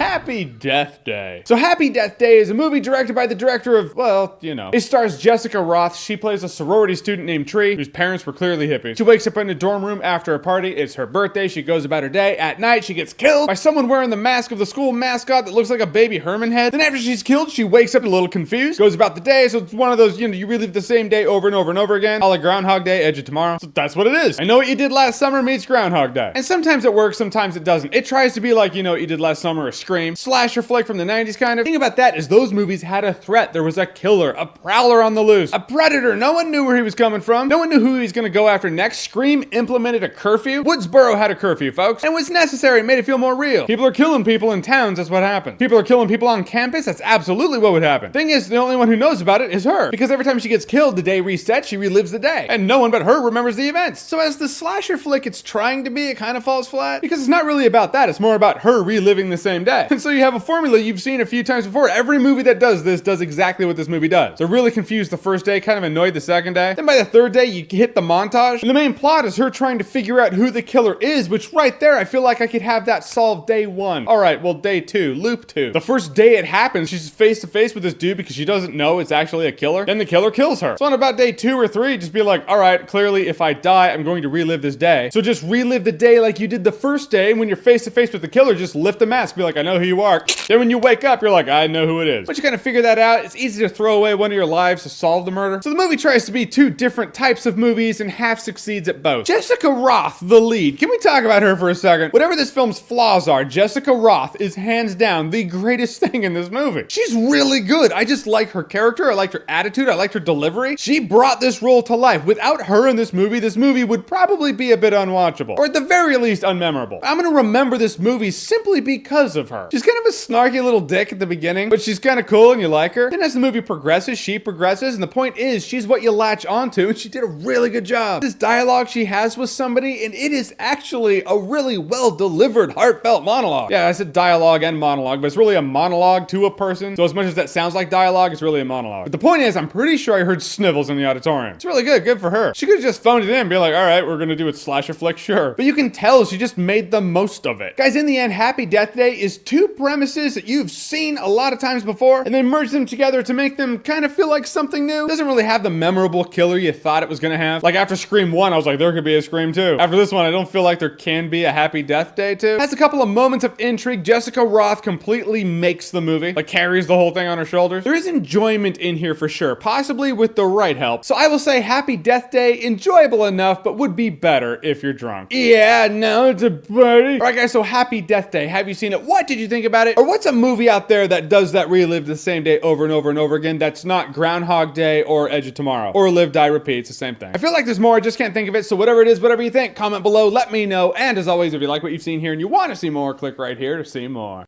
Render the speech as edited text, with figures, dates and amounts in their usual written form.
Happy Death Day. So Happy Death Day is a movie directed by the director of, well, you know. It stars Jessica Roth. She plays a sorority student named Tree, whose parents were clearly hippies. She wakes up in a dorm room after a party. It's her birthday. She goes about her day. At night, she gets killed by someone wearing the mask of the school mascot that looks like a baby Herman head. Then after she's killed, she wakes up a little confused, goes about the day. So it's one of those, you relive the same day over and over and over again. A la Groundhog Day, Edge of Tomorrow. So that's what it is. I Know What You Did Last Summer meets Groundhog Day. And sometimes it works, sometimes it doesn't. It tries to be like, You Know What You Did Last Summer, a Scream, slasher flick from the 90s kind of. The thing about that is those movies had a threat. There was a killer, a prowler on the loose, a predator. No one knew where he was coming from. No one knew who he was going to go after next. Scream implemented a curfew. Woodsboro had a curfew, folks, and it was necessary. It made it feel more real. People are killing people in towns. That's what happened. People are killing people on campus. That's absolutely what would happen. Thing is, the only one who knows about it is her, because every time she gets killed, the day resets. She relives the day, and no one but her remembers the events. So as the slasher flick it's trying to be, it kind of falls flat, because it's not really about that. It's more about her reliving the same day. And so you have a formula you've seen a few times before. Every movie that does this does exactly what this movie does. They're really confused the first day, kind of annoyed the second day. Then by the third day, you hit the montage, and the main plot is her trying to figure out who the killer is, which right there, I feel like I could have that solved day one. All right, well, day two, loop two. The first day it happens, she's face to face with this dude because she doesn't know it's actually a killer. Then the killer kills her. So on about day 2 or 3, just be like, all right, clearly if I die, I'm going to relive this day. So just relive the day like you did the first day. And when you're face to face with the killer, just lift the mask. Be like, I know who you are. Then when you wake up, you're like, I know who it is. Once you kind of figure that out, it's easy to throw away one of your lives to solve the murder. So the movie tries to be 2 different types of movies and half succeeds at both. Jessica Roth, the lead. Can we talk about her for a second? Whatever this film's flaws are, Jessica Roth is hands down the greatest thing in this movie. She's really good. I just like her character. I liked her attitude. I liked her delivery. She brought this role to life. Without her in this movie would probably be a bit unwatchable, or at the very least unmemorable. I'm gonna remember this movie simply because of her. She's kind of a snarky little dick at the beginning, but she's kind of cool and you like her. Then as the movie progresses, she progresses, and the point is she's what you latch onto, and she did a really good job. This dialogue she has with somebody, and it is actually a really well delivered, heartfelt monologue. Yeah, I said dialogue and monologue, but it's really a monologue to a person. So as much as that sounds like dialogue, it's really a monologue. But the point is, I'm pretty sure I heard snivels in the auditorium. It's really good. Good for her. She could have just phoned it in and be like, all right, we're gonna do a slasher flick, sure. But you can tell she just made the most of it. Guys, in the end, Happy Death Day is 2 premises that you've seen a lot of times before, and they merge them together to make them kind of feel like something new. It doesn't really have the memorable killer you thought it was gonna have. Like after Scream 1, I was like, there could be a Scream 2. After this one, I don't feel like there can be a Happy Death Day 2. Has a couple of moments of intrigue. Jessica Roth completely makes the movie, like carries the whole thing on her shoulders. There is enjoyment in here for sure, possibly with the right help. So I will say Happy Death Day, enjoyable enough, but would be better if you're drunk. Yeah, no, it's a party. All right, guys, so Happy Death Day. Have you seen it? What did you think about it? Or what's a movie out there that does that relive the same day over and over and over again that's not Groundhog Day or Edge of Tomorrow or Live, Die, Repeat? It's the same thing. I feel like there's more. I just can't think of it. So whatever it is, whatever you think, comment below. Let me know. And as always, if you like what you've seen here and you want to see more, click right here to see more.